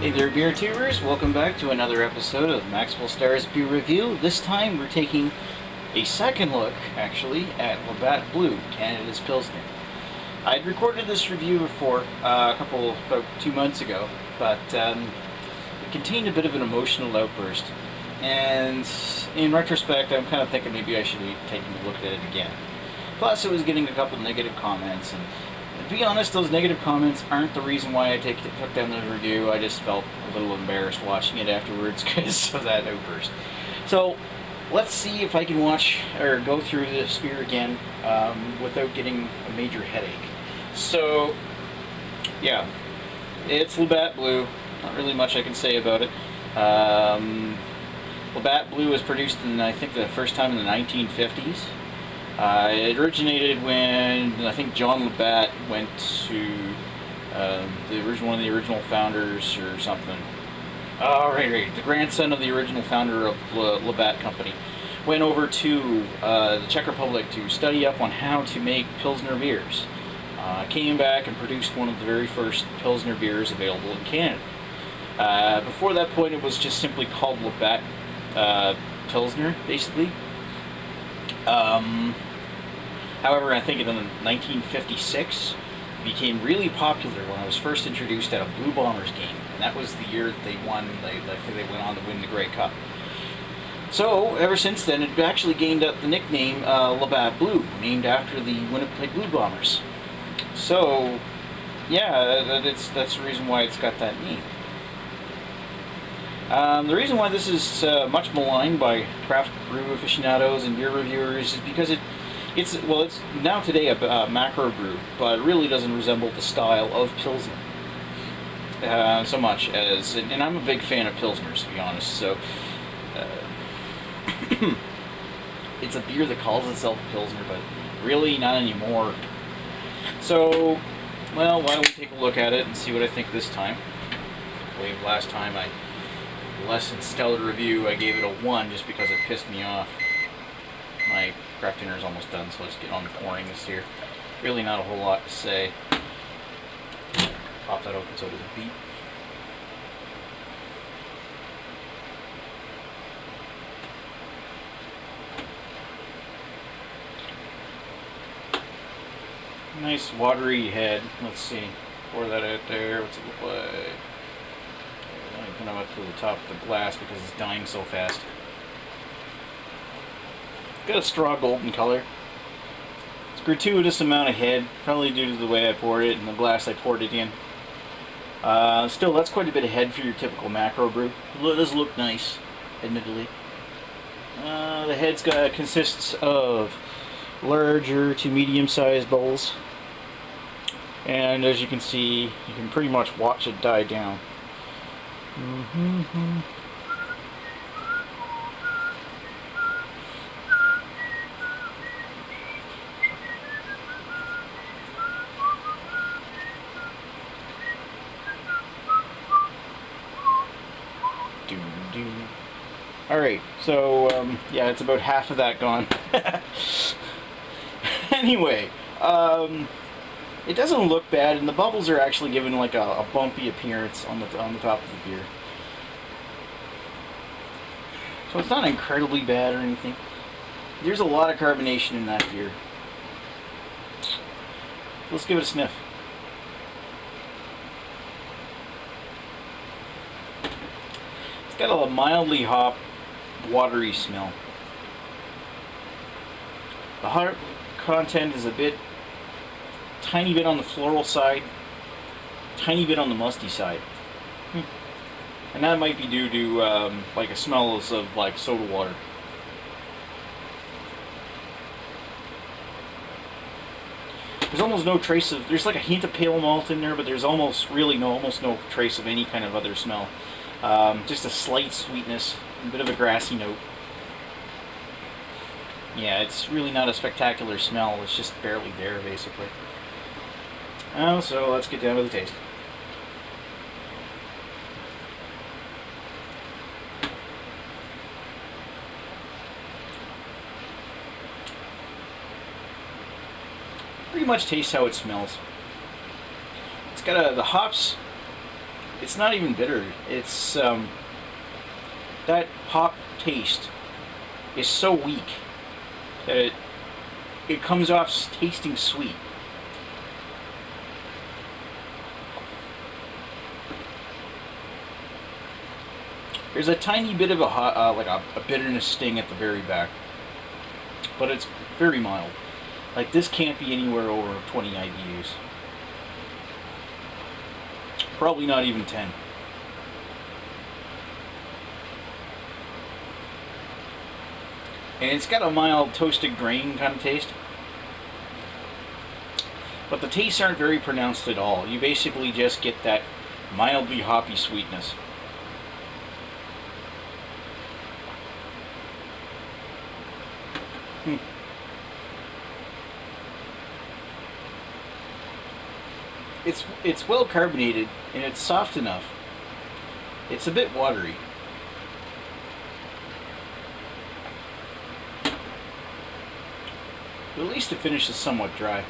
Hey there, beer tubers! Welcome back to another episode of Maxwell Starr's Beer Review. This time we're taking a second look, actually, at Labatt Blue, Canada's Pilsner. I'd recorded this review before, about 2 months ago, but it contained a bit of an emotional outburst. And in retrospect, I'm kind of thinking maybe I should be taking a look at it again. Plus, it was getting a couple negative comments, and to be honest, those negative comments aren't the reason why I took down the review. I just felt a little embarrassed watching it afterwards because of that outburst. So, let's see if I can watch or go through this beer again without getting a major headache. So, yeah, it's Labatt Blue. Not really much I can say about it. Labatt Blue was produced in, I think, the first time in the 1950s. It originated when, I think, John Labatt went to one of the original founders or something. Oh, right. The grandson of the original founder of Labatt Company went over to the Czech Republic to study up on how to make Pilsner beers. Came back and produced one of the very first Pilsner beers available in Canada. Before that point, it was just simply called Labatt Pilsner, basically. However, I think in 1956, it became really popular when I was first introduced at a Blue Bombers game, and that was the year that they won. They went on to win the Grey Cup. So ever since then, it actually gained up the nickname Labatt Blue, named after the Winnipeg Blue Bombers. So, yeah, that's the reason why it's got that name. The reason why this is much maligned by craft brew aficionados and beer reviewers is because it's now today a macro brew, but it really doesn't resemble the style of Pilsner so much as, and I'm a big fan of Pilsners, to be honest, so it's a beer that calls itself Pilsner, but really not anymore. So, well, why don't we take a look at it and see what I think this time. I believe last time less than stellar review, I gave it a 1 just because it pissed me off. My craft dinner is almost done, so let's get on to pouring this here. Really not a whole lot to say. Pop that open so it doesn't beep. Nice watery head. Let's see. Pour that out there. What's it look like? Put them up to the top of the glass because it's dying so fast. Got a straw golden color. It's a gratuitous amount of head, probably due to the way I poured it and the glass I poured it in. Still, that's quite a bit of head for your typical macro brew. It does look nice, admittedly. The head consists of larger to medium-sized bowls, and as you can see, you can pretty much watch it die down. Alright, so, yeah, it's about half of that gone. Anyway, it doesn't look bad, and the bubbles are actually given like a bumpy appearance on the top of the beer. So it's not incredibly bad or anything. There's a lot of carbonation in that beer. Let's give it a sniff. It's got a mildly hop, watery smell. The hop content is tiny bit on the floral side, tiny bit on the musty side. And that might be due to like a smell of like soda water. There's almost no trace of, there's like a hint of pale malt in there, but there's almost no trace of any kind of other smell. Just a slight sweetness, a bit of a grassy note. Yeah, it's really not a spectacular smell, it's just barely there, basically. So let's get down to the taste. Pretty much tastes how it smells. It's got the hops It's not even bitter. It's that hop taste is so weak that it comes off tasting sweet. There's a tiny bit of a bitterness sting at the very back, but it's very mild. Like, this can't be anywhere over 20 IBUs. Probably not even 10. And it's got a mild toasted grain kind of taste. But the tastes aren't very pronounced at all. You basically just get that mildly hoppy sweetness. It's well carbonated and it's soft enough. It's a bit watery. But at least it finishes somewhat dry.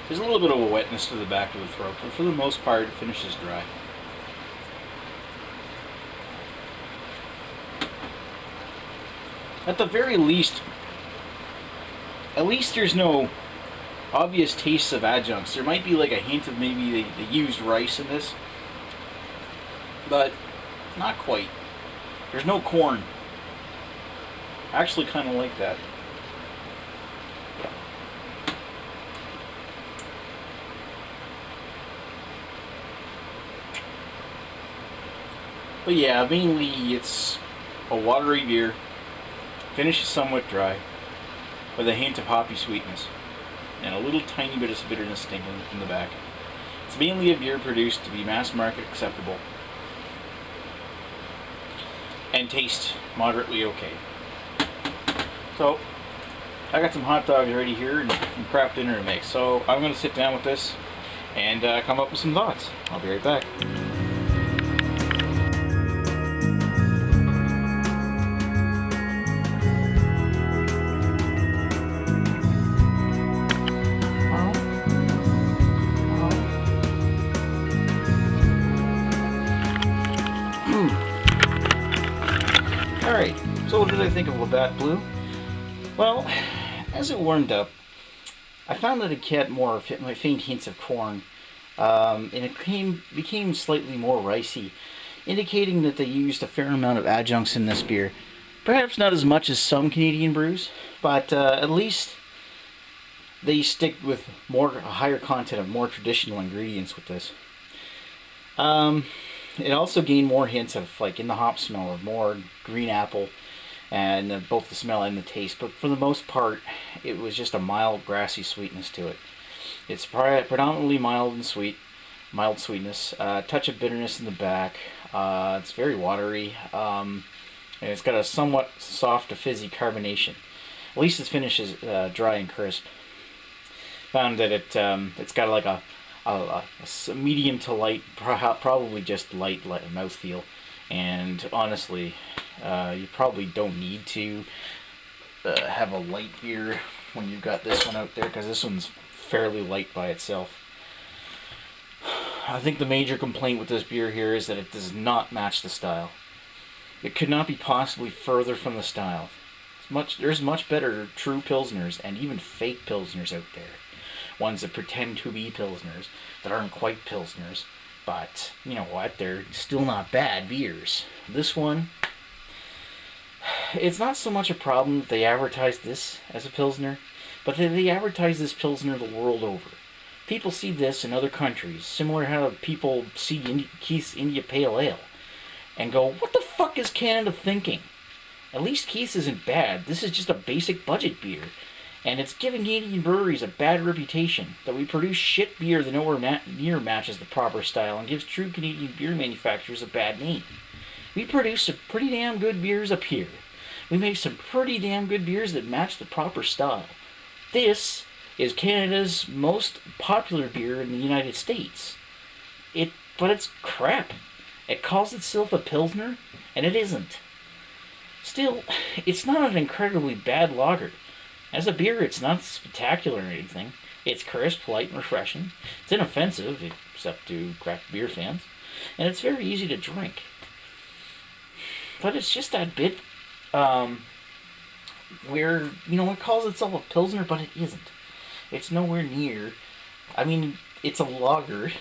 There's a little bit of a wetness to the back of the throat, but for the most part it finishes dry. At the very least, at least there's no obvious tastes of adjuncts. There might be like a hint of maybe they used rice in this, but not quite. There's no corn. I actually kind of like that. But yeah, mainly it's a watery beer, finishes somewhat dry, with a hint of hoppy sweetness, and a little tiny bit of bitterness sting in the back. It's mainly a beer produced to be mass market acceptable, and taste moderately okay. So, I got some hot dogs ready here and some crap dinner to make, so I'm going to sit down with this and come up with some thoughts. I'll be right back. Alright, so what did I think of Labatt Blue? Well, as it warmed up, I found that it had more faint hints of corn, and it became slightly more ricey, indicating that they used a fair amount of adjuncts in this beer. Perhaps not as much as some Canadian brews, but at least they stick with a higher content of more traditional ingredients with this. It also gained more hints of, like, in the hop smell, of more green apple, and both the smell and the taste. But for the most part, it was just a mild, grassy sweetness to it. It's predominantly mild and sweet, mild sweetness, a touch of bitterness in the back. It's very watery, and it's got a somewhat soft, fizzy carbonation. At least its finish is dry and crisp. Found that it's got like a medium to light, probably just light mouthfeel, and honestly, you probably don't need to have a light beer when you've got this one out there, because this one's fairly light by itself. I think the major complaint with this beer here is that it does not match the style. It could not be possibly further from the style. There's much better true Pilsners and even fake Pilsners out there. Ones that pretend to be Pilsners, that aren't quite Pilsners, but you know what, they're still not bad beers. This one, it's not so much a problem that they advertise this as a Pilsner, but that they advertise this Pilsner the world over. People see this in other countries, similar how people see Keith's India Pale Ale, and go, what the fuck is Canada thinking? At least Keith's isn't bad, this is just a basic budget beer. And it's giving Canadian breweries a bad reputation, that we produce shit beer that nowhere near matches the proper style and gives true Canadian beer manufacturers a bad name. We produce some pretty damn good beers up here. We make some pretty damn good beers that match the proper style. This is Canada's most popular beer in the United States. But it's crap. It calls itself a Pilsner, and it isn't. Still, it's not an incredibly bad lager. As a beer, it's not spectacular or anything. It's crisp, light, and refreshing. It's inoffensive, except to craft beer fans. and it's very easy to drink. But it's just that bit where, it calls itself a Pilsner, but it isn't. It's nowhere near. I mean, it's a lager.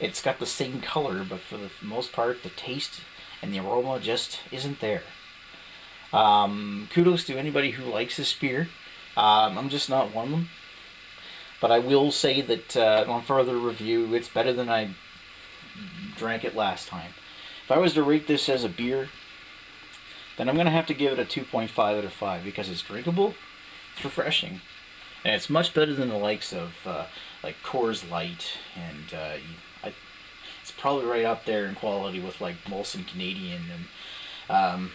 It's got the same color, but for the most part, the taste and the aroma just isn't there. Kudos to anybody who likes this beer. I'm just not one of them. But I will say that on further review, it's better than I drank it last time. If I was to rate this as a beer, then I'm going to have to give it a 2.5 out of 5 because it's drinkable, it's refreshing, and it's much better than the likes of like Coors Light, and it's probably right up there in quality with like Molson Canadian, and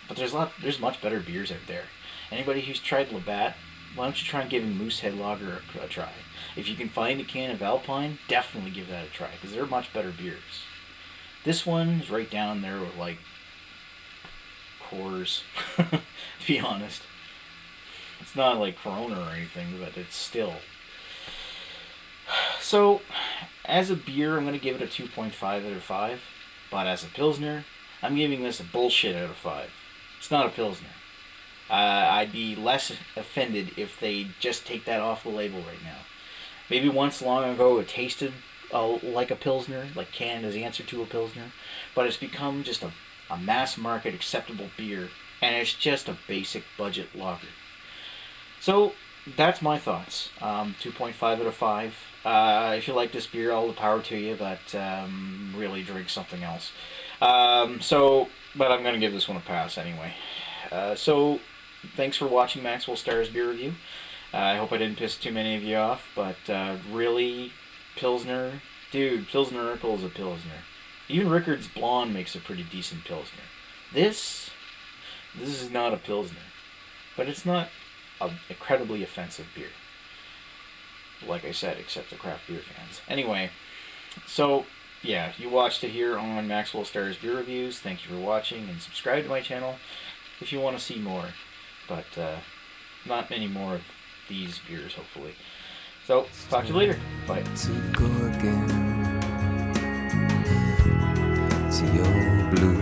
but there's much better beers out there. Anybody who's tried Labatt, why don't you try and give Moosehead Lager a try? If you can find a can of Alpine, definitely give that a try because they're much better beers. This one is right down there with like Coors, to be honest. It's not like Corona or anything, but it's still. So, as a beer, I'm going to give it a 2.5 out of 5. But as a Pilsner, I'm giving this a bullshit out of 5. It's not a Pilsner. I'd be less offended if they just take that off the label right now. Maybe once long ago it tasted like a Pilsner, like Canada's answer to a Pilsner, but it's become just a mass market acceptable beer, and it's just a basic budget lager. So that's my thoughts. 2.5 out of 5. If you like this beer, all the power to you, but really drink something else. But I'm going to give this one a pass anyway. So thanks for watching Maxwell Starr's beer review. I hope I didn't piss too many of you off, but really, Pilsner, dude, Pilsner Urquell is a Pilsner. Even Rickard's Blonde makes a pretty decent Pilsner. This is not a Pilsner, but it's not an incredibly offensive beer. Like I said, except the craft beer fans. Anyway, so yeah, you watched it here on Maxwell Starr's beer reviews. Thank you for watching, and subscribe to my channel if you want to see more. But not many more of these beers, hopefully. So, talk to you later. Bye. To go again to your blue